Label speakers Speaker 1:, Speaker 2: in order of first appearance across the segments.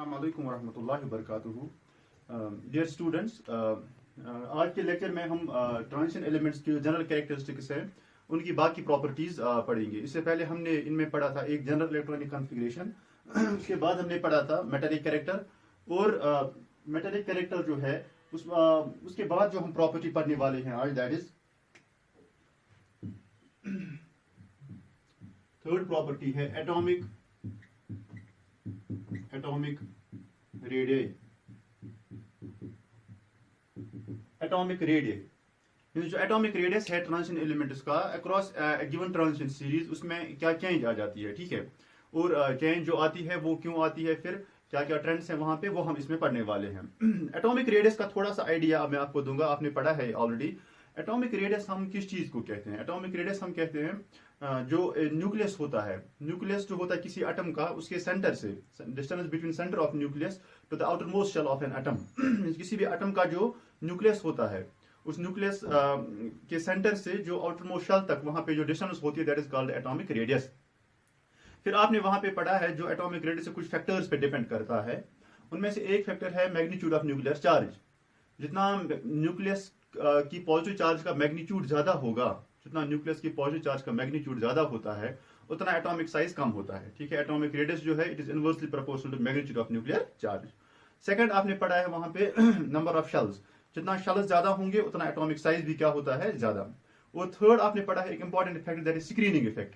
Speaker 1: अस्सलाम वालेकुम वरहमतुल्लाहि वबरकातुहू। डियर स्टूडेंट्स, आज के लेक्चर में हम ट्रांजिशन एलिमेंट्स की जनरल कैरेक्टरिस्टिक्स हैं उनकी बाकी प्रॉपर्टीज पढ़ेंगे। इससे पहले हमने इनमें पढ़ा था एक जनरल इलेक्ट्रॉनिक कॉन्फ़िगरेशन, उसके बाद हमने पढ़ा था मेटालिक कैरेक्टर, और मेटालिक कैरेक्टर जो है उसके बाद जो हम प्रॉपर्टी पढ़ने वाले हैं आज, दैट इज थर्ड प्रॉपर्टी है एटॉमिक रेडियस। एटॉमिक रेडियस जो एटॉमिक रेडियस है ट्रांजिशन एलिमेंट्स का अक्रॉस गिवन ट्रांजिशन सीरीज, उसमें क्या चेंज आ जाती है, ठीक है, और चेंज जो आती है वो क्यों आती है, फिर क्या क्या ट्रेंड्स हैं वहां पे, वो हम इसमें पढ़ने वाले हैं। एटॉमिक रेडियस का थोड़ा सा आइडिया मैं आपको दूंगा, आपने पढ़ा है ऑलरेडी। एटॉमिक रेडियस हम किस चीज को कहते हैं? एटॉमिक रेडियस हम कहते हैं जो न्यूक्लियस होता है, न्यूक्लियस जो होता है किसी एटम का, उसके सेंटर से, distance between centre of nucleus to the outer most shell of an atom. किसी भी एटम का जो न्यूक्लियस होता है, उस न्यूक्लियस के सेंटर से जो आउटर मोस्ट शेल तक वहां पे जो डिस्टेंस होती है, that is called atomic radius. फिर आपने वहां पे पढ़ा है जो एटॉमिक रेडियस से कुछ फैक्टर्स पे डिपेंड करता है। उनमें से एक फैक्टर है मैग्नीट्यूड ऑफ न्यूक्लियर चार्ज। जितना न्यूक्लियस की पॉजिटिव चार्ज का मैग्नीट्यूड ज्यादा होगा, जितना न्यूक्लियस की पॉजिटिव चार्ज का मैग्नीट्यूड ज्यादा होता है, उतना एटॉमिक साइज कम होता है, ठीक है। एटॉमिक रेडियस जो है it is inversely proportional to magnitude of nuclear charge. Second आपने पढ़ा है वहां पे नंबर ऑफ शेल्स, जितना शेल्स ज्यादा होंगे उतना एटॉमिक साइज भी क्या होता है, ज्यादा। और थर्ड आपने पढ़ा है एक important effect, that is screening effect.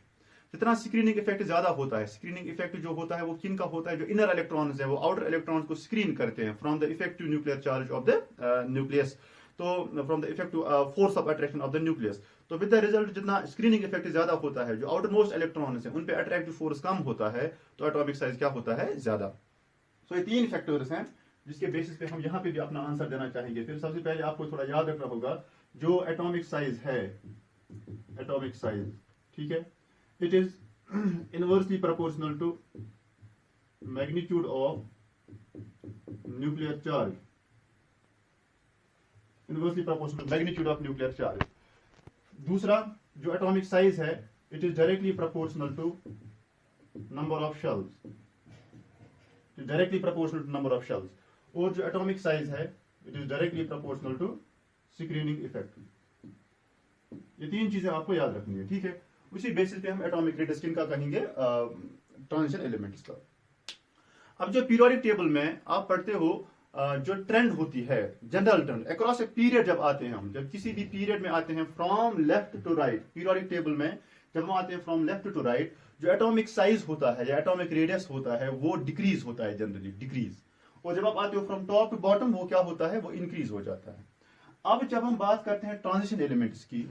Speaker 1: जितना स्क्रीनिंग इफेक्ट ज्यादा होता है, स्क्रीनिंग इफेक्ट जो होता है वो किन का होता है, जो इनर इलेक्ट्रॉन्स है वो आउटर इलेक्ट्रॉन्स को स्क्रीन करते हैं from the effective nuclear charge of the nucleus, तो from the effective force of attraction of the nucleus. तो विद द रिजल्ट जितना स्क्रीनिंग इफेक्ट ज्यादा होता है, जो आउटर मोस्ट इलेक्ट्रॉन्स है उन पे अट्रैक्टिव फोर्स कम होता है, तो एटॉमिक साइज क्या होता है, ज्यादा। सो ये तीन फैक्टर्स हैं जिसके बेसिस पे हम यहाँ पे भी अपना आंसर देना चाहेंगे। फिर सबसे पहले आपको थोड़ा याद रखना होगा जो एटॉमिक साइज है, एटॉमिक साइज, ठीक है, it is inversely proportional to magnitude of nuclear charge, inversely proportional magnitude of nuclear charge. दूसरा जो एटॉमिक साइज है it is directly proportional to number of shells, directly proportional to number of shells. और जो atomic size है it is directly proportional to screening effect. ये तीन चीजें आपको याद रखनी है, ठीक है। उसी बेसिस पे हम एटॉमिक रेडियस किन का कहेंगे, ट्रांजिशन एलिमेंट्स का। अब जो पीरियोडिक टेबल में आप पढ़ते हो जो ट्रेंड होती है, general trend across a period, जब आते हैं हम, जब किसी भी पीरियड में आते हैं from left to right, periodic table में जब हम आते हैं फ्रॉम लेफ्ट टू राइट, जो एटॉमिक साइज होता है या एटॉमिक रेडियस होता है वो डिक्रीज होता है, जनरली डिक्रीज। और जब आप आते हो फ्रॉम टॉप टू बॉटम, वो क्या होता है, वो इंक्रीज हो जाता है। अब जब हम बात करते हैं ट्रांजिशन एलिमेंट्स की,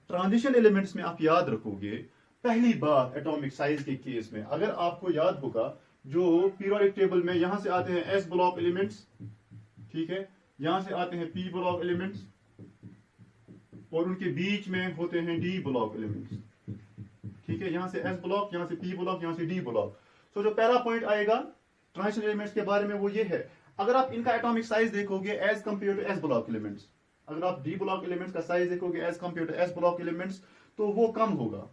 Speaker 1: ट्रांजिशन एलिमेंट्स में आप याद रखोगे पहली बार एटॉमिक साइज के केस में, अगर आपको याद होगा जो पीरियोडिक टेबल में यहां से आते हैं एस ब्लॉक एलिमेंट्स, ठीक है, यहां से आते हैं पी ब्लॉक एलिमेंट्स, और उनके बीच में होते हैं डी ब्लॉक एलिमेंट्स, ठीक है, यहां से एस ब्लॉक, यहां से पी ब्लॉक, यहां से डी ब्लॉक। तो जो पहला पॉइंट आएगा ट्रांजिशन एलिमेंट्स के बारे में वो ये है, अगर आप इनका एटॉमिक साइज देखोगे as compare to S block elements, अगर आप डी ब्लॉक एलिमेंट्स का साइज देखोगे as compare to S block elements, तो वो कम होगा,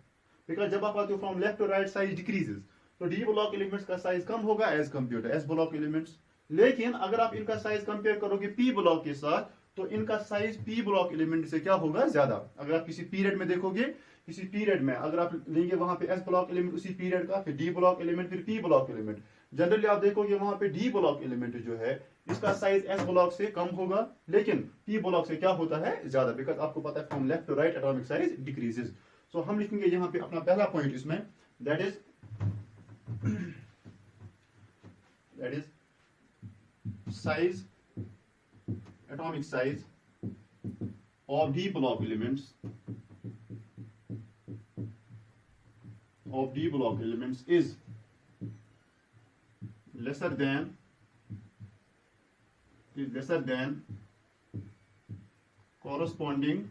Speaker 1: बिकॉज जब आप आते हो from left to right size decreases, तो डी ब्लॉक एलिमेंट्स का साइज कम होगा as compare to S block elements. लेकिन अगर आप इनका साइज कंपेयर करोगे पी ब्लॉक के साथ, तो इनका साइज पी ब्लॉक एलिमेंट से क्या होगा, ज्यादा। अगर आप किसी पीरियड में देखोगे, किसी पीरियड में अगर आप लेंगे वहां पे एस ब्लॉक एलिमेंट उसी पीरियड का, फिर डी ब्लॉक एलिमेंट, फिर पी ब्लॉक एलिमेंट, जनरली आप देखोगे वहां पे डी ब्लॉक एलिमेंट जो है इसका साइज एस ब्लॉक से कम होगा, लेकिन पी ब्लॉक से क्या होता है, ज्यादा, बिकॉज आपको पता है from left to right atomic size decreases. So हम लिखेंगे यहाँ पे अपना पहला पॉइंट इसमें, that is size, atomic size of d block elements, is lesser than corresponding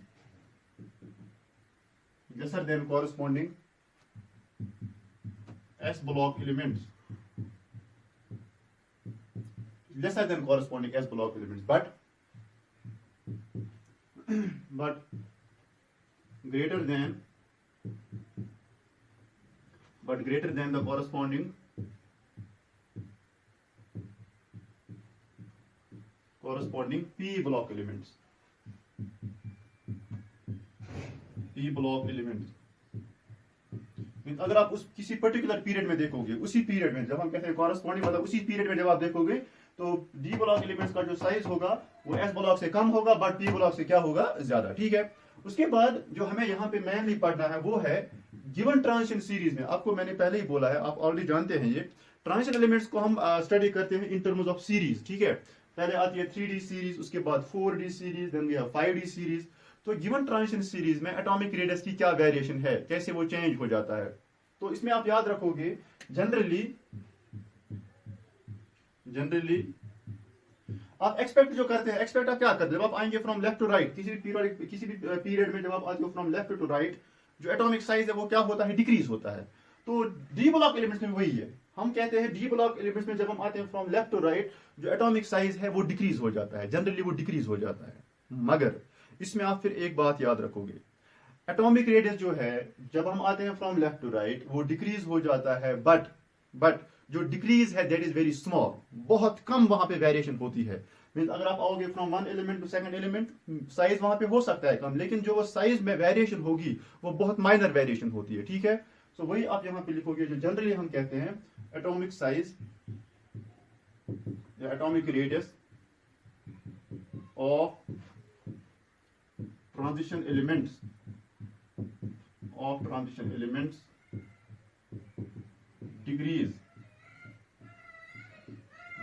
Speaker 1: s block elements, lesser than corresponding s block elements, but greater than the corresponding corresponding p block elements. p block elements. अगर आप उस किसी particular period में देखोगे, उसी period में जब हम कहते हैं कॉरस्पॉन्डिंग मतलब उसी पीरियड में जब आप देखोगे तो डी ब्लॉक एलिमेंट्स का जो साइज होगा वो एस ब्लॉक से कम होगा बट पी ब्लॉक से क्या होगा, ज्यादा। ठीक है। उसके बाद जो हमें यहाँ पे मेनली पढ़ना है वो है गिवन ट्रांजिशन सीरीज में। आपको मैंने पहले ही बोला है, आप ऑलरेडी जानते हैं ये ट्रांजिशन एलिमेंट्स को हम स्टडी करते हैं इन टर्म्स ऑफ सीरीज। ठीक है। पहले आती है 3D सीरीज, उसके बाद 4D series, then we have 5D series. तो गिवन ट्रांजिशन सीरीज में एटॉमिक रेडियस की क्या वेरिएशन है, कैसे वो चेंज हो जाता है, तो इसमें आप याद रखोगे जनरली आप एक्सपेक्ट जो करते हैं, एक्सपेक्ट आप क्या करते हैं जब आप आएंगे फ्रॉम लेफ्ट टू राइट, किसी भी पीरियड में जब आप आते हो फ्रॉम लेफ्ट टू राइट, जो एटॉमिक साइज है वो क्या होता है, डिक्रीज होता है। तो डी ब्लॉक एलिमेंट्स में वही है। हम कहते हैं डी ब्लॉक एलिमेंट्स में जब हम आते हैं फ्रॉम लेफ्ट टू राइट, जो एटॉमिक साइज है वो डिक्रीज हो जाता है, जनरली वो डिक्रीज हो जाता है। मगर इसमें आप फिर एक बात याद रखोगे, एटॉमिक रेडियस जो है जब हम आते हैं फ्रॉम लेफ्ट टू राइट वो डिक्रीज हो जाता है, बट जो डिक्रीज है दैट इज वेरी स्मॉल, बहुत कम वहां पे वेरिएशन होती है। मींस अगर आप आओगे from one element to second element, size वहां पे हो सकता है कम, लेकिन जो वो साइज में वेरिएशन होगी वो बहुत माइनर वेरिएशन होती है। ठीक है। सो वही आप यहां पे लिखोगे जो जनरली हम कहते हैं एटॉमिक साइज या atomic radius of transition elements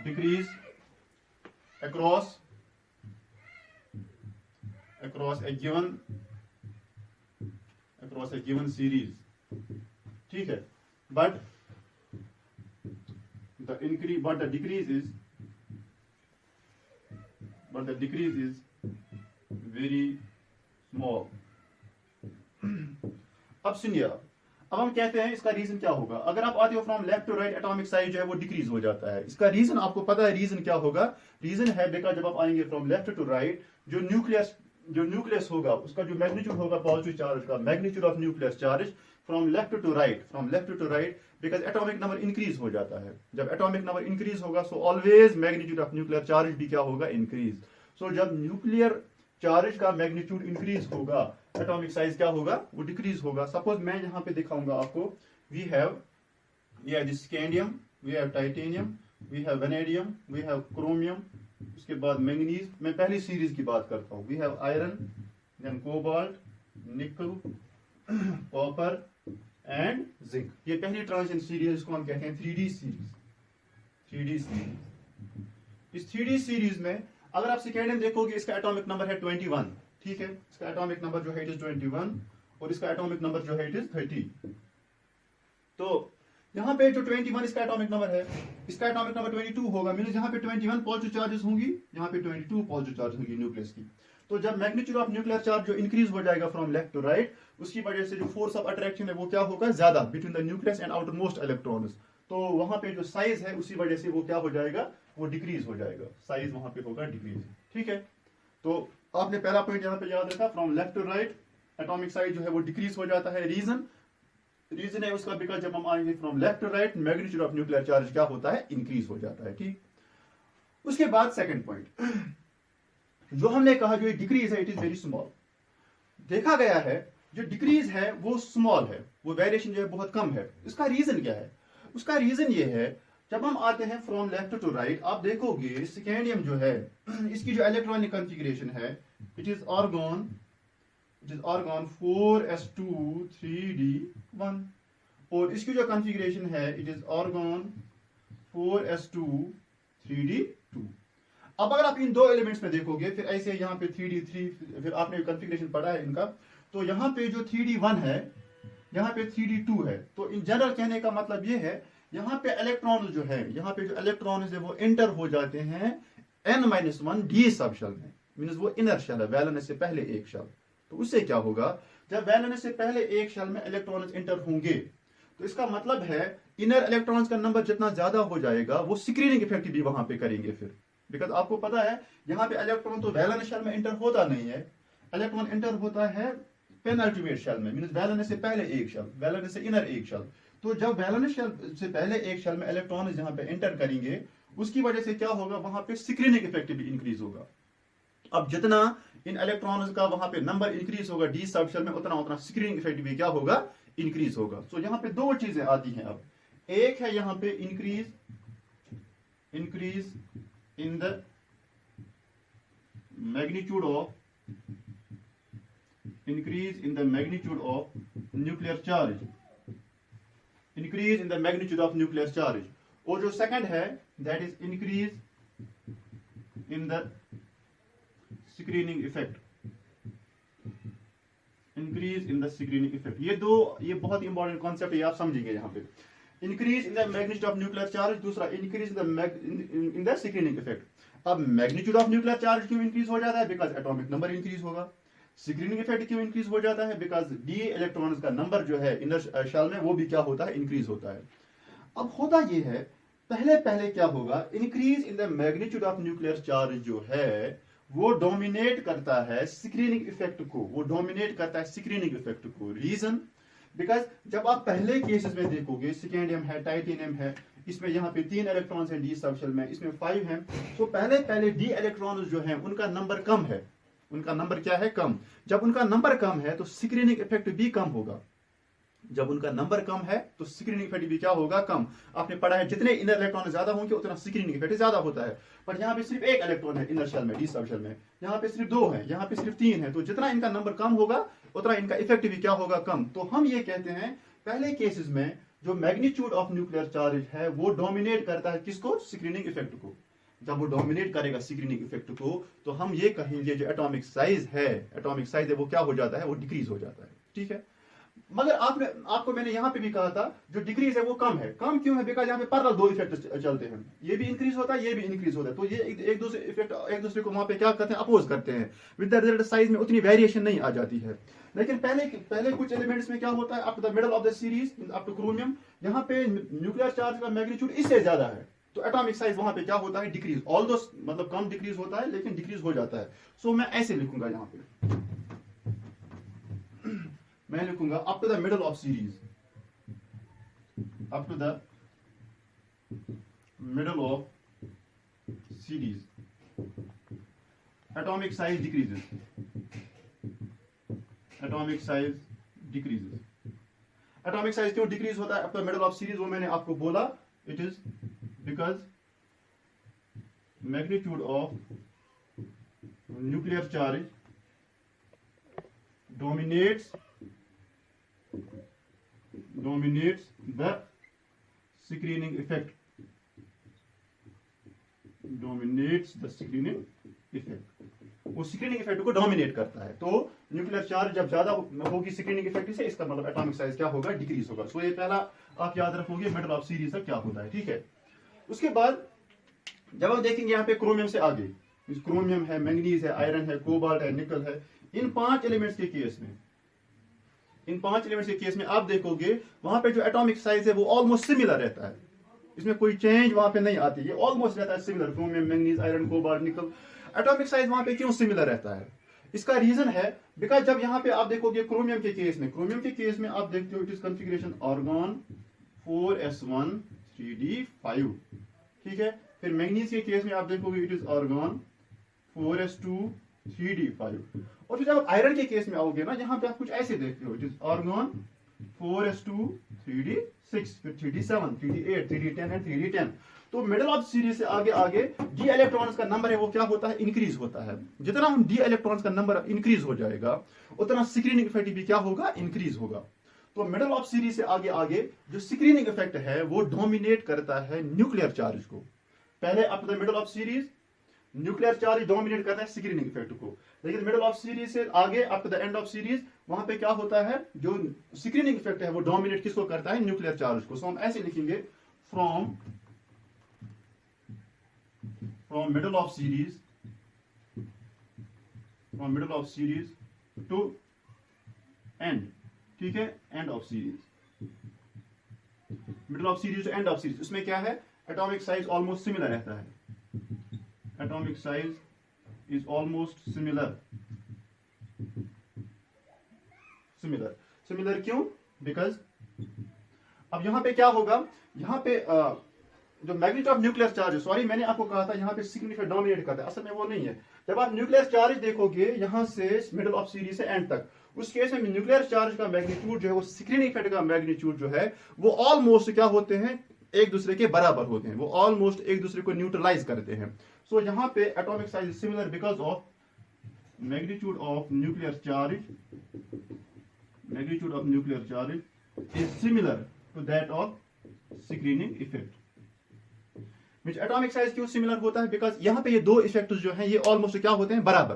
Speaker 1: decrease across a given series। ठीक है। but the decrease is very small। अब सुनिए, अब हम कहते हैं इसका रीजन क्या होगा। अगर आप आते हो from left to right, atomic size जो है वो डिक्रीज हो जाता है। इसका रीजन आपको पता है, रीजन क्या होगा। रीजन है बिकॉज जब आप आएंगे फ्रॉम लेफ्ट टू राइट, जो न्यूक्लियस होगा उसका जो मैग्नीट्यूड होगा पॉजिटिव चार्ज का, magnitude of nucleus charge from left to right because atomic number increase हो जाता है। जब एटॉमिक नंबर इंक्रीज होगा so always magnitude of nuclear charge भी क्या होगा, इंक्रीज। सो जब न्यूक्लियर चार्ज का मैग्नीट्यूड इंक्रीज होगा, एटॉमिक साइज क्या होगा, वो डिक्रीज होगा। सपोज मैं यहां पे दिखाऊंगा आपको, we have this scandium, we have titanium, we have vanadium, we have chromium, उसके बाद मैंगनीज। मैं पहली सीरीज की बात करता हूं। We have iron, then cobalt, nickel, copper and zinc. ये पहली ट्रांजिशन सीरीज, इसको हम कहते हैं 3D सीरीज। इस 3D सीरीज में अगर आप सेकेंड देखोगे, इसका एटॉमिक नंबर है 21। ठीक है। इसका एटॉमिक नंबर जो है इट इज 21 और इसका एटॉमिक नंबर जो है इट इज 30। तो यहाँ पे जो 21 इसका एटॉमिक नंबर है, इसका एटॉमिक नंबर 22 होगा। मींस यहाँ पे 21 पॉजिटिव चार्जेस होंगी, यहाँ पे 22 पॉजिटिव चार्ज होंगी न्यूक्लियस की। तो जब मैग्नीट्यूड ऑफ न्यूक्लियर चार्ज जो इंक्रीज हो जाएगा फ्रॉम लेफ्ट टू राइट, उसकी वजह से जो फोर्स ऑफ अट्रैक्शन है वो क्या होगा, ज्यादा between the nucleus and outer most electrons. तो वहां पे जो साइज है उसी वजह से वो क्या हो जाएगा, वो डिक्रीज हो जाएगा, साइज वहां पे होगा डिक्रीज। ठीक है। तो आपने पहला पॉइंट यहां पे याद रखा, from left to right atomic size जो है वो डिक्रीज हो जाता है। रीजन है उसका बिकॉज जब हम आएंगे from left to right, magnitude of nuclear charge क्या होता है, इंक्रीज हो जाता है। ठीक। उसके बाद सेकंड पॉइंट जो हमने कहा, जो डिक्रीज है इट इज वेरी स्मॉल। देखा गया है जो डिक्रीज है वो स्मॉल है, वो वेरिएशन जो है बहुत कम है। इसका रीजन क्या है, उसका रीजन ये है जब हम आते हैं फ्रॉम लेफ्ट टू राइट, आप देखोगे स्कैंडियम जो है इसकी जो इलेक्ट्रॉनिक कॉन्फ़िगरेशन है it is argon 4s2 3d1 और इसकी जो कॉन्फ़िगरेशन है it is argon 4s2 3d2। अब अगर आप इन दो एलिमेंट्स में देखोगे, फिर ऐसे यहाँ पे 3d3, फिर आपने कॉन्फ़िगरेशन पढ़ा है इनका, तो यहाँ पे जो 3d1 है, यहाँ पे 3d2 है। तो इन जनरल कहने का मतलब ये है यहाँ पे इलेक्ट्रॉन जो है, यहाँ पे जो इलेक्ट्रॉन है वो एंटर हो जाते हैं n-1 d सब शेल में। मींस वो इनर शेल है, वैलेंस से पहले एक शेल। तो उससे क्या होगा, जब वैलेंस से पहले एक शेल में इलेक्ट्रॉन्स एंटर होंगे तो इसका मतलब है इनर इलेक्ट्रॉन्स का नंबर जितना ज्यादा हो जाएगा वो स्क्रीनिंग इफेक्ट भी वहां पे करेंगे फिर। बिकॉज आपको पता है यहाँ पे इलेक्ट्रॉन तो वैलेंस शेल में एंटर होता नहीं है, इलेक्ट्रॉन एंटर होता है पेनल्टीमेट शेल में, मींस वैलेंस से पहले एक शेल, वैलेंस से इनर एक शेल। तो जब वैलेंस शेल से पहले एक शेल में इलेक्ट्रॉन यहाँ पे एंटर करेंगे उसकी वजह से क्या होगा, वहां पे स्क्रीनिंग इफेक्ट भी इंक्रीज होगा। अब जितना इन इलेक्ट्रॉन्स का वहां पे नंबर इंक्रीज होगा डी सबशेल में, उतना उतना स्क्रीनिंग इफेक्ट भी क्या होगा, इंक्रीज होगा। सो यहाँ पे दो चीजें आती हैं। अब एक है यहाँ पे increase in the magnitude of increase in the magnitude of nuclear charge, increase in the magnitude of nuclear charge। और जो सेकंड है that is increase in the screening effect, increase in the screening effect। ये बहुत important concept है, आप समझेंगे यहाँ पे। Increase in the magnitude of nuclear charge, दूसरा increase in the screening effect. अब मैग्नीट्यूड ऑफ न्यूक्लियर चार्ज क्यों इंक्रीज हो जाता है, बिकॉज एटॉमिक नंबर इंक्रीज होगा। स्क्रीनिंग इफेक्ट क्यों इंक्रीज हो जाता है, बिकॉज डी इलेक्ट्रॉन्स का नंबर जो है इनर शेल में वो भी क्या होता है, इंक्रीज होता है। अब होता ये है, पहले क्या होगा, increase in the magnitude of nuclear charge जो है वो डोमिनेट करता है स्क्रीनिंग इफेक्ट को, वो डोमिनेट करता है स्क्रीनिंग इफेक्ट को। रीजन, बिकॉज जब आप पहले केसेस में देखोगे, स्कैंडियम है, टाइटेनियम है, इसमें यहाँ पे 3 इलेक्ट्रॉन्स हैं डी सबशेल में, इसमें 5 हैं। तो पहले डी इलेक्ट्रॉन्स जो हैं उनका नंबर कम है, उनका नंबर क्या है, कम। जब उनका नंबर कम है तो स्क्रीनिंग इफेक्ट भी कम होगा। जब उनका नंबर कम है तो स्क्रीनिंग इफेक्ट भी क्या होगा, कम। आपने पढ़ा है जितने इनर इलेक्ट्रॉन ज्यादा होंगे उतना स्क्रीनिंग इफेक्ट ज्यादा होता है। पर यहाँ पे सिर्फ एक इलेक्ट्रॉन है इनर शेल में, डी सबशेल में, यहाँ पे सिर्फ 2 है, यहाँ पे सिर्फ 3 है। तो जितना इनका नंबर कम होगा उतना इनका इफेक्ट भी क्या होगा, कम। तो हम ये कहते हैं पहले केसेस में जो मैग्नीट्यूड ऑफ न्यूक्लियर चार्ज है वो डोमिनेट करता है किसको, स्क्रीनिंग इफेक्ट को। जब वो डोमिनेट करेगा स्क्रीनिंग इफेक्ट को तो हम ये कहेंगे जो एटॉमिक साइज है वो क्या हो जाता है, वो डिक्रीज हो जाता है। ठीक है, मगर आपको मैंने यहां पे भी कहा था जो डिक्रीज है वो कम है। कम क्यों है, बिकॉज यहाँ पे पैरेलल 2 इफेक्ट चलते हैं, ये भी इंक्रीज होता है, ये भी इंक्रीज होता है। तो ये एक दूसरे को वहां पे क्या करते हैं, अपोज करते हैं। विद द रिजल्ट साइज में उतनी वेरिएशन नहीं आ जाती है। लेकिन पहले कुछ एलिमेंट्स में क्या होता है, up to the middle of the series, up to chromium, यहाँ पे न्यूक्लियर चार्ज का मैग्नीट्यूड इससे ज्यादा है, तो एटॉमिक साइज वहां पे क्या होता है, डिक्रीज। ऑल्दो मतलब कम डिक्रीज होता है लेकिन डिक्रीज हो जाता है। सो मैं ऐसे लिखूंगा, यहाँ पे मैं लिखूंगा up to the middle of series, up to the middle of series atomic size decreases, atomic size decreases. Atomic size क्यों डिक्रीज होता है up to the middle of series, वो मैंने आपको बोला, it is because magnitude of nuclear charge dominates the screening effect, dominates the screening effect। वो screening effect को dominate करता है। तो न्यूक्लियर चार्ज जब ज्यादा होगी स्क्रीनिंग इफेक्ट से, इसका मतलब एटॉमिक साइज क्या होगा, डिक्रीज होगा। सो ये पहला आप याद रखोगे, मिडल ऑफ सीरीज तक क्या होता है। ठीक है, उसके बाद जब हम देखेंगे यहाँ पे क्रोमियम से आगे, क्रोमियम है, मैंगनीज है, आयरन है, कोबाल्ट है, निकल है, इन 5 एलिमेंट्स के केस में, इन 5 एलिमेंट्स के केस में आप देखोगे वहां पे जो एटॉमिक साइज है वो ऑलमोस्ट सिमिलर रहता है, इसमें कोई चेंज वहां पे नहीं आती है, ऑलमोस्ट रहता है similar. Chromium, manganese, iron, cobalt, निकल, एटॉमिक साइज वहां पे क्यों सिमिलर रहता है, इसका रीजन है बिकॉज जब यहाँ पे आप देखोगे क्रोमियम के केस में आप देखते हो it is configuration argon 4s1 3d5। ठीक है, फिर मैंगनीज के केस में आप देखोगे it is argon 4s2 3d5। और फिर जब आप आयरन के केस में आओगे ना, यहाँ पे आप कुछ ऐसे देखते हो, it is argon 4s2 3d6, फिर 3d7 3d8 3d10 and 3d10। तो मिडिल ऑफ सीरीज से आगे डी इलेक्ट्रॉन्स का नंबर है वो क्या होता है, इंक्रीज होता है। जितना हम डी इलेक्ट्रॉन्स का नंबर इंक्रीज हो जाएगा उतना स्क्रीनिंग इफेक्ट भी क्या होगा, इंक्रीज होगा। तो मिडिल ऑफ सीरीज से आगे जो स्क्रीनिंग इफेक्ट है वो डोमिनेट करता है न्यूक्लियर चार्ज को। पहले up to the middle of series nuclear charge dominate करता है स्क्रीनिंग इफेक्ट को, लेकिन मिडिल ऑफ सीरीज से आगे up to the end of series वहां पे क्या होता है, जो स्क्रीनिंग इफेक्ट है वो डोमिनेट किसको करता है, न्यूक्लियर चार्ज को। सो हम ऐसे लिखेंगे, from middle of series to end। ठीक है, end of series, middle of series to end of series, उसमें क्या है, एटॉमिक साइज ऑलमोस्ट सिमिलर रहता है, atomic size is almost similar क्यों, बिकॉज अब यहां पे क्या होगा, यहां पे जो magnitude of nuclear charge, sorry मैंने आपको कहा था यहाँ पे सिग्निफिकेंट डोमिनेट करता है, असल में वो नहीं है। जब आप न्यूक्लियर चार्ज देखोगे यहाँ से मिडिल ऑफ सीरीज से एंड तक, उस केस में न्यूक्लियर चार्ज का मैग्नीट्यूड जो है वो स्क्रीनिंग इफेक्ट का मैग्नीट्यूड जो है वो ऑलमोस्ट क्या होते हैं, एक दूसरे के बराबर होते हैं, वो ऑलमोस्ट एक दूसरे को न्यूट्रलाइज करते हैं। सो यहाँ पे atomic size similar because of magnitude of nuclear charge, magnitude of nuclear charge is similar to that of screening effect. Atomic size क्यों सिमिलर होता है, बिकॉज यहाँ पे ये दो इफेक्ट्स जो हैं ये ऑलमोस्ट क्या होते हैं, बराबर।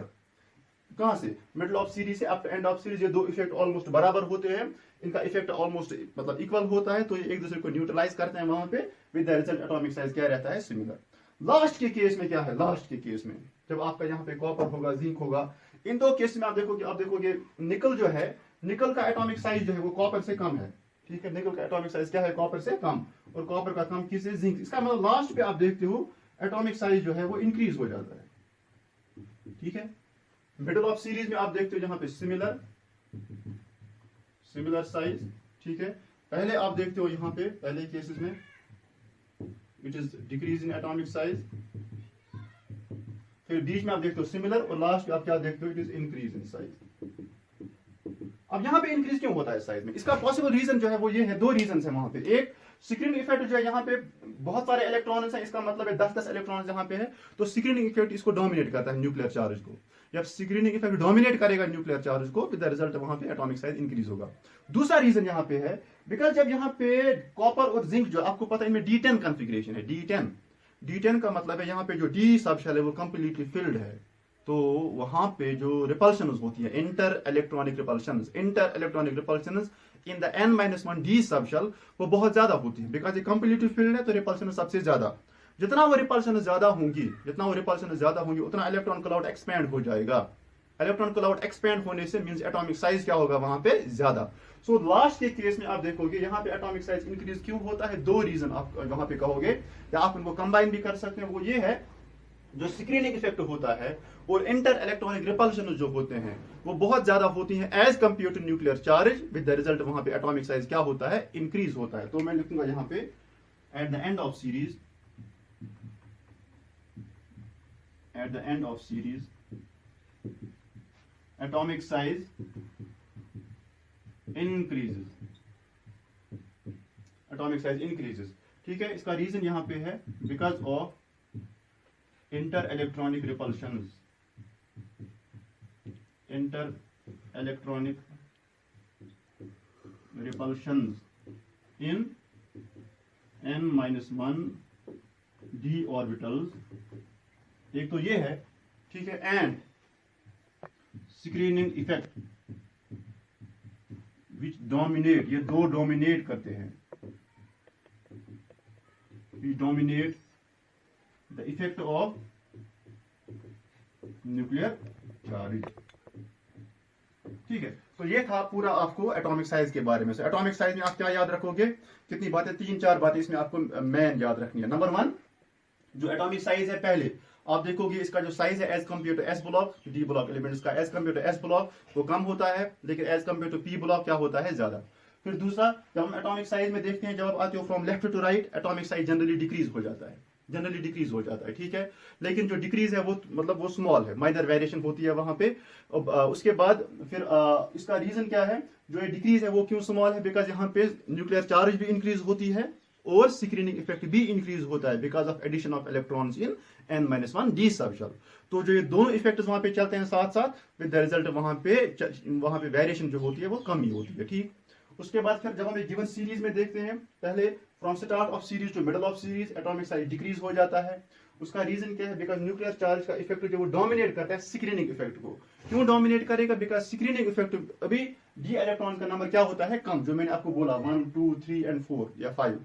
Speaker 1: कहां से, मिडिल ऑफ सीरीज से up to end of series, ये दो इफेक्ट ऑलमोस्ट बराबर होते हैं, इनका इफेक्ट ऑलमोस्ट मतलब इक्वल होता है, तो ये एक दूसरे को न्यूट्रलाइज करते हैं वहां पे, with the result atomic size क्या रहता है, सिमिलर। लास्ट के केस में क्या है, लास्ट के केस में जब आपका यहाँ पे कॉपर होगा, जिंक होगा, इन दो केस में आप देखोगे निकल जो है, निकल का एटॉमिक साइज जो है वो कॉपर से कम है, ठीक है, निकल का एटॉमिक साइज क्या है, कॉपर से कम, और कॉपर का कम किससे, जिंक। इसका मतलब लास्ट पे आप देखते हो एटॉमिक साइज जो है वो इंक्रीज हो जाता है, ठीक है। मिडिल ऑफ सीरीज में आप देखते हो जहां पे सिमिलर, सिमिलर साइज, ठीक है। पहले आप देखते हो यहां पे पहले केसेस में it is decrease in atomic size, फिर बीच में आप देखते हो सिमिलर, और लास्ट में आप क्या देखते हो, it is increase in size. अब यहां पे इंक्रीज क्यों होता है साइज में, इसका पॉसिबल रीजन जो है वो ये है, दो रीजन है वहां पे। एक स्क्रीनिंग इफेक्ट जो है, यहाँ पे बहुत सारे इलेक्ट्रॉन्स हैं, इसका मतलब है 10-10 इलेक्ट्रॉन्स यहाँ पे है, तो स्क्रीनिंग इफेक्ट इसको डोमिनेट करता है न्यूक्लियर चार्ज को। जब स्क्रीनिंग इफेक्ट डोमिनेट करेगा न्यूक्लियर चार्ज को, विद द रिजल्ट वहां पे एटॉमिक साइज इंक्रीज होगा। दूसरा रीजन यहाँ पे है, बिकॉज जब यहाँ पे कॉपर और जिंक जो आपको पता है इनमें D10 कॉन्फ़िगरेशन है, D10 का मतलब है यहाँ पे जो डी सबशेल है वो कंप्लीटली फिल्ड है, तो वहां पे जो रिपल्शंस होती है, inter electronic repulsions in the n-1 D subshell वो बहुत ज्यादा होती है, बिकॉज ये कंप्लीटली फिल्ड है, तो रिपल्शन सबसे ज्यादा, जितना वो रिपल्शन ज्यादा होंगी, उतना इलेक्ट्रॉन क्लाउड एक्सपैंड हो जाएगा। इलेक्ट्रॉन क्लाउड एक्सपैंड होने से मींस एटॉमिक साइज क्या होगा वहां पे, ज्यादा। सो लास्ट के केस में आप देखोगे यहाँ पे एटॉमिक साइज इंक्रीज क्यों होता है, दो रीजन आप वहां पे कहोगे, या आप इनको कंबाइन भी कर सकते हैं। वो ये है, जो स्क्रीनिंग इफेक्ट होता है और इंटर इलेक्ट्रॉनिक रिपल्शन जो होते हैं वो बहुत ज्यादा होती हैं as compare to nuclear charge, with the result वहां पे एटॉमिक साइज क्या होता है, इंक्रीज होता है। तो मैं लिखूंगा यहाँ पे at the end of series, at the end of series atomic size increases, ठीक है। इसका रीजन यहां पे है because of inter electronic repulsions, in n-1 d orbitals, एक तो ये है, ठीक है, and screening effect which dominate, ये दो डोमिनेट करते हैं, which dominate the effect of nuclear charge, ठीक है। तो ये था पूरा आपको एटॉमिक साइज के बारे में। एटॉमिक साइज में आप क्या याद रखोगे, कितनी बातें, 3-4 बातें इसमें आपको मेन याद रखनी है। नंबर 1 जो एटॉमिक साइज है, पहले आप देखोगे इसका जो साइज है as compare to S block, d block elements का as compare to S block वो कम होता है, लेकिन as compare to p block क्या होता है, ज्यादा। फिर दूसरा, जब हम एटॉमिक साइज में देखते हैं, जब आप आते हो from left to right, atomic size generally decrease हो जाता है, ठीक है। लेकिन जो डिक्रीज है वो मतलब वो स्मॉल है, माइनर वेरिएशन होती है वहां पे। उसके बाद फिर इसका रीजन क्या है, जो ये डिक्रीज है वो क्यों स्मॉल है, बिकॉज यहाँ पे न्यूक्लियर चार्ज भी इंक्रीज होती है और स्क्रीनिंग इफेक्ट भी इंक्रीज होता है because of addition of electrons in n-1 D subshell. तो जो ये दोनों इफेक्ट्स वहां पे चलते हैं साथ साथ, विद द रिजल्ट वहां पे वेरिएशन जो होती है वो कम ही होती है, ठीक। उसके बाद फिर जब हम एक गिवन सीरीज में देखते हैं, पहले from start of series to middle of series atomic size decrease हो जाता है। उसका रीजन क्या है, बिकॉज न्यूक्लियर चार्ज का इफेक्ट जो वो डोमिनेट करता है स्क्रीनिंग इफेक्ट को। क्यों डोमिनेट करेगा, बिकॉज स्क्रीनिंग इफेक्ट अभी डी इलेक्ट्रॉन का नंबर क्या होता है, कम, जो मैंने आपको बोला 1, 2, 3 and 4 या 5।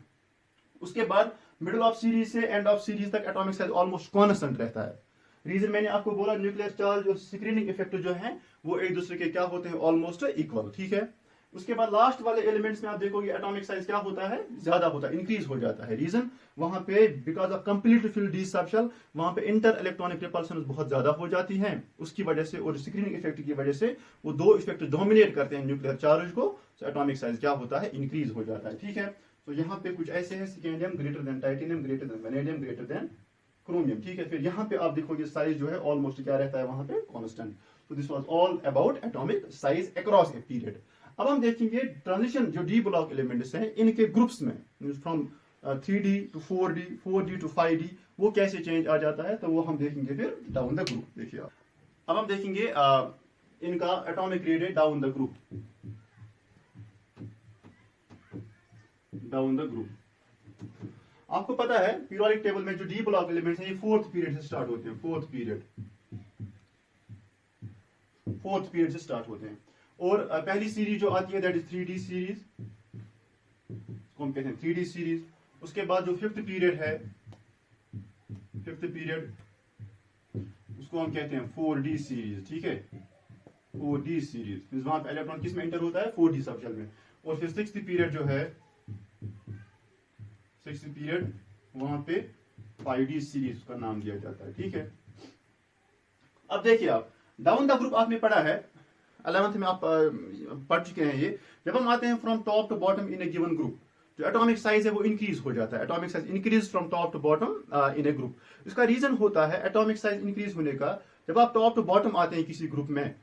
Speaker 1: उसके बाद मिडिल ऑफ सीरीज से एंड ऑफ सीरीज तक एटॉमिक साइज ऑलमोस्ट कांस्टेंट रहता है। रीजन मैंने आपको बोला, न्यूक्लियर चार्ज और स्क्रीनिंग इफेक्ट जो है वो एक दूसरे के क्या होते हैं, ऑलमोस्ट इक्वल, ठीक है। उसके बाद लास्ट वाले एलिमेंट्स में आप देखोगे एटॉमिक साइज क्या होता है, ज्यादा होता है, इंक्रीज हो जाता है। रीजन वहां पे because of complete field D subshell, वहां पे इंटर इलेक्ट्रॉनिक रिपल्शन बहुत ज्यादा हो जाती है, उसकी वजह से और स्क्रीनिंग इफेक्ट की वजह से वो दो इफेक्ट डोमिनेट करते हैं न्यूक्लियर चार्ज को, तो एटॉमिक साइज क्या होता है, इंक्रीज हो जाता है, ठीक है। तो यहाँ पे कुछ ऐसे हैं, scandium greater than titanium, greater than vanadium, greater than chromium, ठीक है। फिर यहाँ पे आप देखोगे साइज जो है ऑलमोस्ट क्या रहता है वहां पे, कांस्टेंट। तो this was all about atomic size across a period. अब हम देखेंगे ट्रांजिशन जो डी ब्लॉक एलिमेंट्स हैं इनके ग्रुप्स में, from 3D to 4D, 4D to 5D, वो कैसे चेंज आ जाता है, तो वो हम देखेंगे फिर डाउन द ग्रुप। देखिए आप, अब हम देखेंगे इनका atomic radius down the group, down the group. आपको पता है पीरियोडिक टेबल में जो डी ब्लॉक एलिमेंट्स हैं ये फोर्थ पीरियड से स्टार्ट होते हैं, फोर्थ पीरियड से स्टार्ट होते हैं। और पहली सीरीज जो आती है दैट इज 3D सीरीज, इसको हम कहते हैं 3D सीरीज। उसके बाद जो फिफ्थ पीरियड है, फिफ्थ पीरियड, उसको हम कहते हैं 4D सीरीज, ठीक है, 4D सीरीज। वहां पे इलेक्ट्रॉन किस में एंटर होता है, 4D सबशेल में। और फिर सिक्स्थ पीरियड जो है, सिक्स्थ पीरियड, वहां पे 5D सीरीज का नाम दिया जाता है, ठीक है। अब देखिए आप, डाउन द ग्रुप आपने पढ़ा है 11th में, आप पढ़ चुके हैं ये। जब हम आते हैं from top to bottom in a given group, जो एटॉमिक साइज है वो इंक्रीज हो जाता है, atomic size increase from top to bottom in a group. इसका रीजन होता है एटॉमिक साइज इंक्रीज होने का, जब आप टॉप टू बॉटम आते हैं किसी ग्रुप में,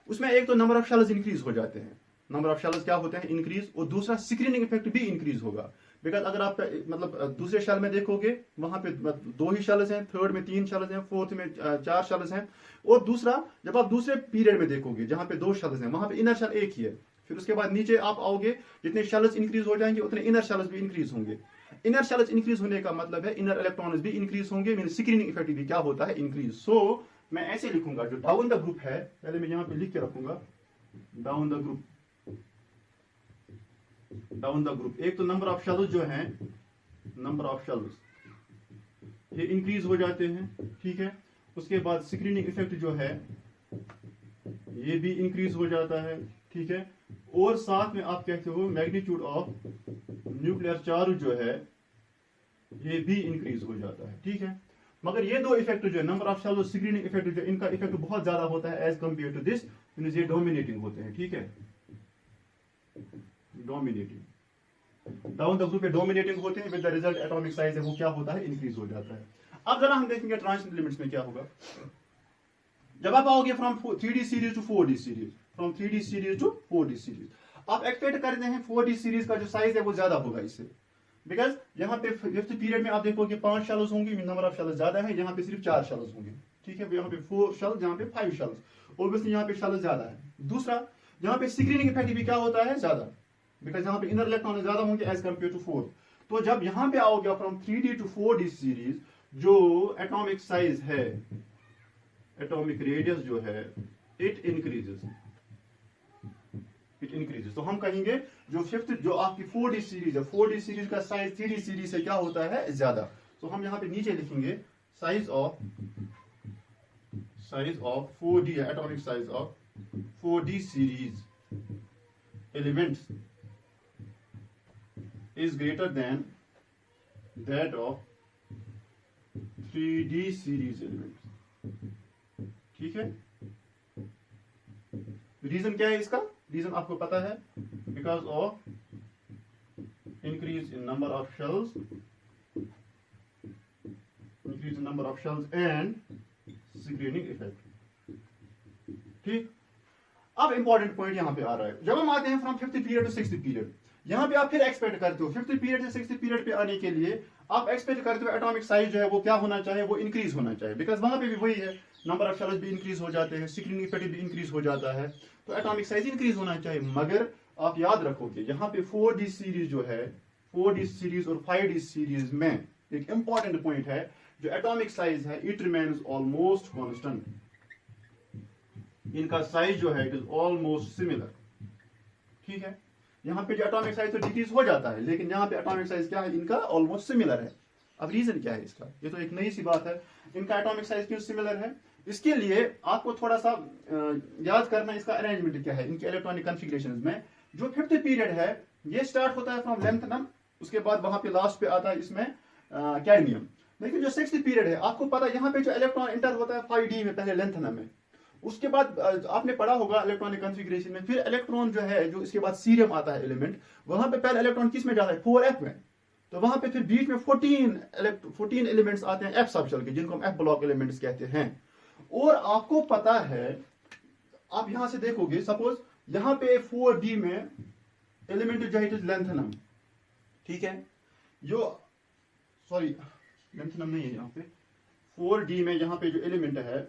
Speaker 1: उसमें एक तो नंबर ऑफ शेल्स इंक्रीज हो जाते हैं, नंबर ऑफ शेल्स क्या होते हैं, इंक्रीज, और दूसरा स्क्रीनिंग इफेक्ट भी इंक्रीज होगा। बिकॉज अगर आप मतलब दूसरे शेल में देखोगे वहां पे 2 ही शेल्स हैं, थर्ड में 3 शेल्स हैं, फोर्थ में 4 शेल्स हैं। और दूसरा जब आप दूसरे पीरियड में देखोगे जहां पे 2 शेल्स हैं, वहां पे इनर शेल एक ही है। फिर उसके बाद नीचे आप आओगे, जितने शेल्स इंक्रीज हो जाएंगे उतने इनर शेल्स भी इंक्रीज होंगे। इनर शेल्स इंक्रीज होने का मतलब है इनर इलेक्ट्रॉन्स भी इंक्रीज होंगे, मीन स्क्रीनिंग इफेक्ट भी क्या होता है, इंक्रीज। सो मैं ऐसे लिखूंगा, जो डाउन द ग्रुप है, पहले मैं यहां पे लिख के रखूंगा down the group, down the group. एक तो नंबर ऑफ शेल्स जो है, नंबर ऑफ शेल्स ये इंक्रीज हो जाते हैं, ठीक है। उसके बाद स्क्रीनिंग इफेक्ट जो है ये भी इंक्रीज हो जाता है, ठीक है। और साथ में आप कहते हो मैग्नीट्यूड ऑफ न्यूक्लियर चार्ज जो है ये भी इंक्रीज हो जाता है, ठीक है। मगर ये दो इफेक्ट जो है, नंबर ऑफ शेल्स और स्क्रीनिंग इफेक्ट जो, इनका इफेक्ट बहुत ज्यादा होता है एज कंपेयर टू दिस, ये डोमिनेटिंग होते हैं, ठीक है, डोमिनेटिंग। डाउन द ग्रुप पे डोमिनेटिंग होते हैं, with the result atomic size है वो क्या होता है, इंक्रीज हो जाता है। अब जरा हम देखेंगे ट्रांजिशन लिमिट्स में क्या होगा। जब आप आओगे from 3D series to 4D series, from 3D series to 4D series, आप एक्सपेक्ट करते हैं 4D सीरीज का जो साइज है वो ज्यादा होगा इससे। बिकॉज यहाँ पे फिफ्थ पीरियड में आप देखोगे 5 शेल्स होंगे, नंबर ऑफ शेल्स ज्यादा है, यहाँ पे सिर्फ 4 शेल्स होंगे, ठीक है। यहाँ पे 4 शेल्स, यहाँ पे 5 शेल्स, ऑब्वियसली यहाँ पे शेल्स ज्यादा है। दूसरा, यहाँ पे स्क्रीनिंग इफेक्ट भी क्या होता है, ज्यादा, बिकॉज यहाँ पे इनर इलेक्ट्रॉन ज्यादा होंगे एज कंपेयर टू 4। तो जब यहाँ पे आओगे from 3D to 4D series, जो एटॉमिक साइज है, एटॉमिक रेडियस जो है, इट इंक्रीजेस, इट इंक्रीजेस। तो हम कहेंगे जो फिफ्थ, जो आपकी 4D सीरीज है, 4D सीरीज का साइज 3D सीरीज से क्या होता है, ज्यादा। तो हम यहाँ पे नीचे लिखेंगे size of 4D, atomic size of 4D series elements is greater than that of 3D series elements, ठीक है। रीजन क्या है इसका, रीजन आपको पता है, because of increase in number of shells, increase in number of shells and screening effect, ठीक। अब इंपॉर्टेंट पॉइंट यहां पे आ रहा है, जब हम आते हैं from fifth period to sixth period, यहां पे आप फिर एक्सपेक्ट करते हो फिफ्थ पीरियड से सिक्स्थ पीरियड पे आने के लिए आप एक्सपेक्ट करते हो एटॉमिक साइज जो है वो क्या होना चाहिए, वो इंक्रीज होना चाहिए। बिकॉज वहां पे भी वही है, नंबर ऑफ शेल्स भी इंक्रीज हो जाते हैं, स्क्रीनिंग इफेक्ट भी इंक्रीज हो जाता है, तो एटॉमिक साइज इंक्रीज होना चाहिए। मगर आप याद रखोगे यहाँ पे 4D सीरीज जो है, 4D सीरीज और 5D सीरीज में एक इंपॉर्टेंट पॉइंट है, जो एटॉमिक साइज है इट रिमेन्स ऑलमोस्ट कॉन्स्टेंट, इनका साइज जो है इट इज ऑलमोस्ट सिमिलर, ठीक है। यहाँ पे जो एटॉमिक साइज तो डिक्रीज हो जाता है, लेकिन यहाँ पे एटॉमिक साइज क्या है, इनका ऑलमोस्ट सिमिलर है। अब रीजन क्या है इसका, ये तो एक नई सी बात है, इनका एटॉमिक साइज क्यों सिमिलर है। इसके लिए आपको थोड़ा सा याद करना इसका अरेंजमेंट क्या है इनके इलेक्ट्रॉनिक कॉन्फ़िगरेशंस में। जो फिफ्थ पीरियड है ये स्टार्ट होता है फ्रॉम लेंथनम, उसके बाद वहां पे लास्ट पे आता है इसमें कैडमियम। लेकिन जो सिक्स्थ पीरियड है, आपको पता है यहाँ पे जो इलेक्ट्रॉन इंटर होता है 5D में, पहले लेंथनम में, उसके बाद आपने पढ़ा होगा इलेक्ट्रॉनिक कॉन्फ़िगरेशन में, फिर इलेक्ट्रॉन जो है, जो इसके बाद सीरियम आता है एलिमेंट, वहां पे पहले इलेक्ट्रॉन किस में जाता है, 4f में। तो वहां पे फिर बीच में 14 एलिमेंट्स आते हैं एफ सबशेल के, जिनको हम एफ ब्लॉक एलिमेंट्स कहते हैं। और आपको पता है, आप यहां से देखोगे, सपोज यहां पे 4d में एलिमेंट जो है इट इज लेंथनम, ठीक है, जो सॉरी लेंथनम नहीं है, यहां पे 4d में यहां पे जो एलिमेंट है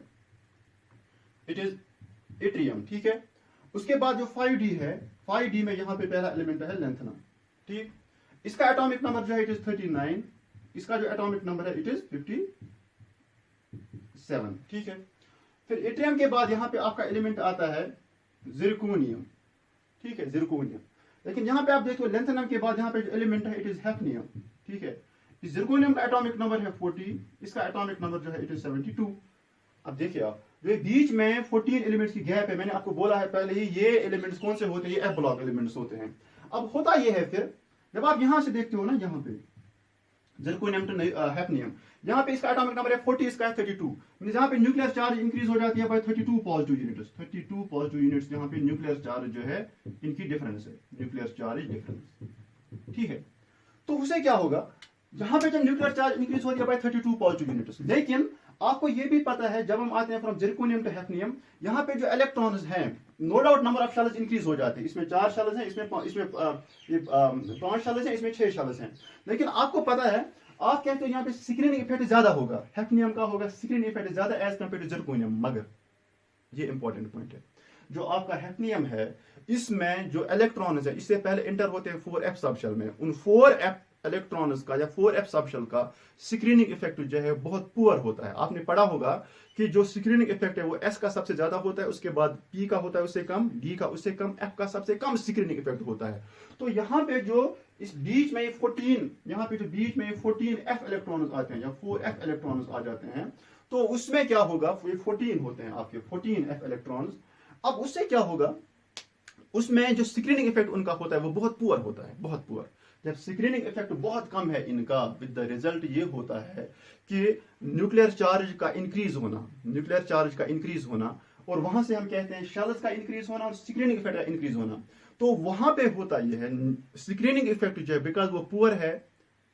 Speaker 1: इट इज इट्रियम, ठीक है। उसके बाद जो 5d है, 5d में यहां पे पहला एलिमेंट है लेंथनम, ठीक। इसका एटॉमिक नंबर जो है इट इज 39, इसका जो एटॉमिक नंबर है इट इज 57, ठीक है। फिर इट्रियम के बाद यहां पे आपका एलिमेंट आता है जिरकोनियम, ठीक है, जिरकोनियम। लेकिन यहां पे आप देखो लेंथनम के बाद यहां पे जो एलिमेंट है इट इज हैफनियम, ठीक है। इस जिरकोनियम का एटॉमिक नंबर है 40, इसका एटॉमिक नंबर जो है इट इज 72। अब देखिए आप, ये बीच में 14 एलिमेंट्स की गैप है, मैंने आपको बोला है पहले ही, ये एलिमेंट्स कौन से होते हैं, ये एफ ब्लॉक एलिमेंट्स होते हैं। अब होता ये है, फिर जब आप यहां से देखते हो ना, यहां पे जिरकोनियम टू हैफनियम, यहां पे इसका एटॉमिक नंबर है 40, इसका है 32, मींस यहां पे न्यूक्लियर चार्ज इंक्रीज हो जाती है by 32 positive units, 32 positive units यहां पे न्यूक्लियर चार्ज जो है इनकी डिफरेंस है, न्यूक्लियर चार्ज डिफरेंस, ठीक है। तो उससे क्या होगा, यहां पे जब न्यूक्लियर चार्ज इंक्रीज होती है बाय 32 पॉजिटिव यूनिट्स, लेकिन आपको ये भी पता है जब हम आते हैं फ्रॉम जिरकोनियम टू हैफनियम, यहाँ पे जो इलेक्ट्रॉन्स हैं, no doubt number of shells increase हो जाते हैं, इसमें 4 शेल्स हैं, इसमें 5 शेल्स हैं, इसमें 6 शेल्स हैं। लेकिन आपको पता है, आप कहते हो यहाँ पे स्क्रीनिंग इफेक्ट ज्यादा होगा, हैफनियम का होगा स्क्रीनिंग इफेक्ट ज्यादा एज कम्पेयर टू जिरकोनियम। मगर ये इंपॉर्टेंट पॉइंट है, जो आपका हैफनियम है, इसमें जो इलेक्ट्रॉन्स है, इससे पहले इंटर होते हैं 4f सबशेल में, उन 4f इलेक्ट्रॉन्स का या 4f सबशेल का स्क्रीनिंग इफेक्ट जो है बहुत पुअर होता है। आपने पढ़ा होगा कि जो स्क्रीनिंग इफेक्ट है वो s का सबसे ज्यादा होता है, उसके बाद p का होता है उससे कम, d का उससे कम, f का सबसे कम स्क्रीनिंग इफेक्ट होता है। तो यहाँ पे जो इस बीच में 14, यहाँ पे जो बीच में 14f इलेक्ट्रॉन्स आते हैं या 4f इलेक्ट्रॉन्स आ जाते हैं, तो उसमें क्या होगा, ये 14 होते हैं आपके 14f इलेक्ट्रॉन्स। अब उससे क्या होगा, उसमें जो स्क्रीनिंग इफेक्ट उनका होता है वो बहुत पुअर होता है, बहुत पुअर। जब स्क्रीनिंग इफेक्ट बहुत कम है इनका, विद द रिजल्ट ये होता है कि न्यूक्लियर चार्ज का इंक्रीज होना, न्यूक्लियर चार्ज का इंक्रीज होना, और वहां से हम कहते हैं शेल्स का इंक्रीज होना और स्क्रीनिंग इफेक्ट का इंक्रीज होना। तो वहां पे होता यह है, स्क्रीनिंग इफेक्ट जो है बिकॉज वो पुअर है,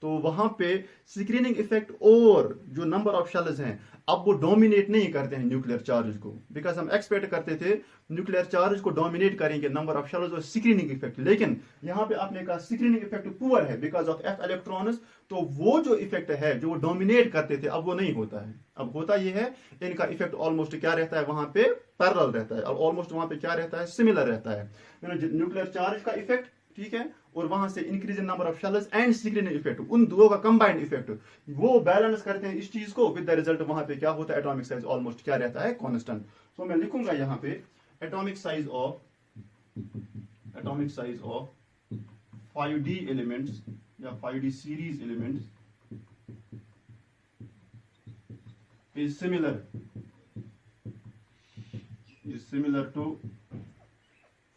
Speaker 1: तो वहां पे स्क्रीनिंग इफेक्ट और जो नंबर ऑफ शेल्स हैं अब वो डोमिनेट नहीं करते हैं न्यूक्लियर चार्ज को, बिकॉज हम एक्सपेक्ट करते थे न्यूक्लियर चार्ज को डोमिनेट करेंगे नंबर ऑफ शेल्स और स्क्रीनिंग इफेक्ट, लेकिन यहां पे आपने कहा स्क्रीनिंग इफेक्ट पुअर है बिकॉज ऑफ एफ इलेक्ट्रॉन्स, तो वो जो इफेक्ट है जो वो डोमिनेट करते थे अब वो नहीं होता है। अब होता ये है, इनका इफेक्ट ऑलमोस्ट क्या रहता है, वहां पे पैरेलल रहता है, और ऑलमोस्ट वहां पे क्या रहता है, सिमिलर रहता है, न्यूक्लियर चार्ज का इफेक्ट, ठीक है, और वहां से increase in number of shells and screening effect, उन दो का कंबाइंड इफेक्ट वो बैलेंस करते हैं इस चीज को, विद द रिजल्ट वहां पे क्या होता है, एटॉमिक साइज ऑलमोस्ट क्या रहता है, कांस्टेंट। सो मैं लिखूंगा यहां पे atomic size of 5d elements या 5d series elements is similar to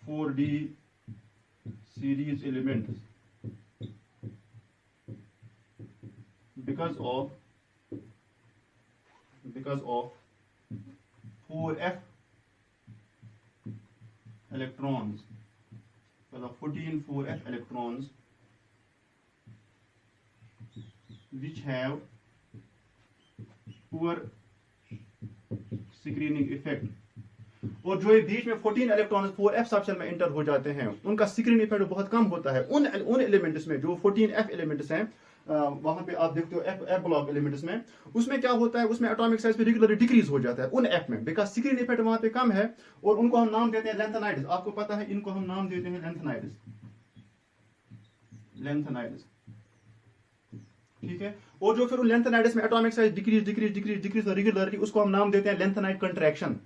Speaker 1: 4d series elements because of 4f electrons, because of 14 4f electrons which have poor screening effect, और जो बीच में 14 इलेक्ट्रॉन 4f सबशेल में enter हो जाते हैं उनका screening effect बहुत कम होता है। उन एलिमेंट्स में जो 14f एलिमेंट्स हैं, वहां पे आप देखते हो एफ ब्लॉक एलिमेंट्स में, उसमें क्या होता है, उसमें एटॉमिक साइज पे रेगुलरली डिक्रीज हो जाता है उन एफ में, बिकॉज स्क्रीन इफेक्ट वहां पे कम है, और उनको हम नाम देते हैं लेंथेनाइड्स। आपको पता है इनको हम नाम देते हैं लेंथेनाइड्स, ठीक है। और जो फिर उन लेंथेनाइड्स में एटॉमिक साइज डिक्रीज रेगुलरली, उसको हम नाम देते हैं लेंथेनाइड कंट्रैक्शन।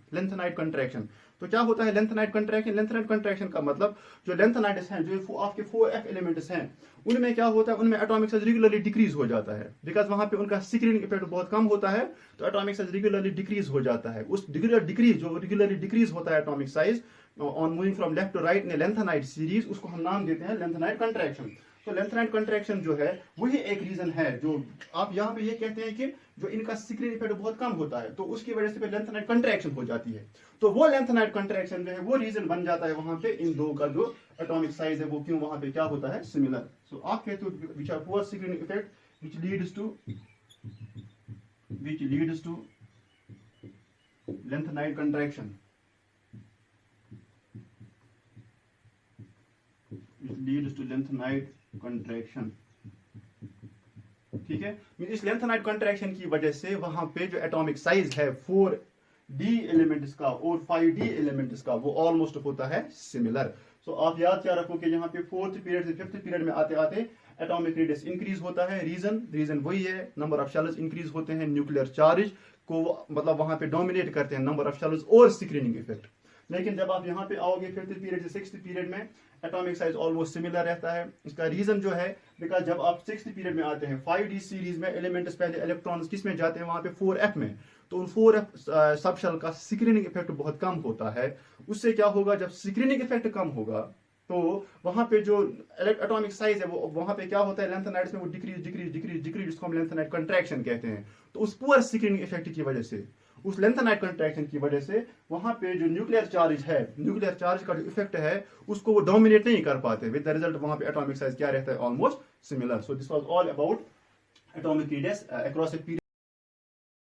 Speaker 1: तो क्या होता है लेंथेनाइड कंट्रैक्शन का मतलब, जो लेंथेनाइड्स हैं, जो आपके 4f एलिमेंट्स हैं, उनमें क्या होता है, उनमें एटॉमिक साइज रेगुलरली डिक्रीज हो जाता है, बिकॉज वहां पे उनका स्क्रीनिंग इफेक्ट बहुत कम होता है, तो एटॉमिक साइज रेगुलरली डिक्रीज हो जाता है। उस रेगुलरली डिक्रीज होता है atomic size on moving from left to right in lanthanide series, उसको हम नाम देते हैं लेंथेनाइड कंट्रैक्शन। तो लेंथेनाइड कंट्रैक्शन जो है वही एक रीजन है जो आप यहाँ पे ये कहते हैं कि जो इनका सिक्रीन इफेक्ट बहुत कम होता है, तो उसकी वजह से लेंथेनाइड कंट्रैक्शन हो जाती है। तो वो लेंथेनाइड कंट्रैक्शन जो है वो रीजन बन जाता है वहां पे इन दो का जो एटॉमिक साइज है वो क्यों वहां पे क्या होता है, सिमिलर। सो आप कहते हो which are poor screening effect which leads to lanthanide contraction, which leads to lengthenide contraction। ठीक है, इस लेंथेनाइड कंट्रैक्शन की वजह से वहां पे जो एटॉमिक साइज है 4d एलिमेंट्स का और 5d एलिमेंट्स का वो ऑलमोस्ट होता है सिमिलर। सो आप याद क्या रखो कि यहाँ पे 4th पीरियड से 5th पीरियड में आते आते एटॉमिक रेडियस इंक्रीज होता है। रीजन वही है, नंबर ऑफ शेल्स इंक्रीज होते हैं, न्यूक्लियर चार्ज को मतलब वहां पे डोमिनेट करते हैं नंबर ऑफ शेल्स और स्क्रीनिंग इफेक्ट। लेकिन जब आप यहाँ पे आओगे 5th पीरियड से 6th पीरियड में एटॉमिक साइज ऑलमोस्ट सिमिलर रहता है। इसका रीजन जो है बिकॉज जब आप 6th पीरियड में आते हैं 5d सीरीज में एलिमेंट्स पहले इलेक्ट्रॉन्स किस में जाते हैं, वहां पे 4f में, तो उन 4f सब शेल का स्क्रीनिंग इफेक्ट बहुत कम होता है। उससे क्या होगा, जब स्क्रीनिंग इफेक्ट कम होगा तो वहां पे जो एटॉमिक साइज है वो वहां पे क्या होता है लेंथेनाइड्स में वो डिक्रीज जिसको हम लेंथेनाइड कंट्रैक्शन कहते हैं। तो उस पुअर स्क्रीनिंग इफेक्ट की वजह से, उस लेंथेनाइड कंट्रैक्शन की वजह से वहां पे जो न्यूक्लियर चार्ज है, न्यूक्लियर चार्ज का जो इफेक्ट है उसको वो डोमिनेट नहीं कर पाते। विद द रिजल्ट वहां पे एटॉमिक साइज क्या रहता है, almost similar. So this was all about atomic radius across a period.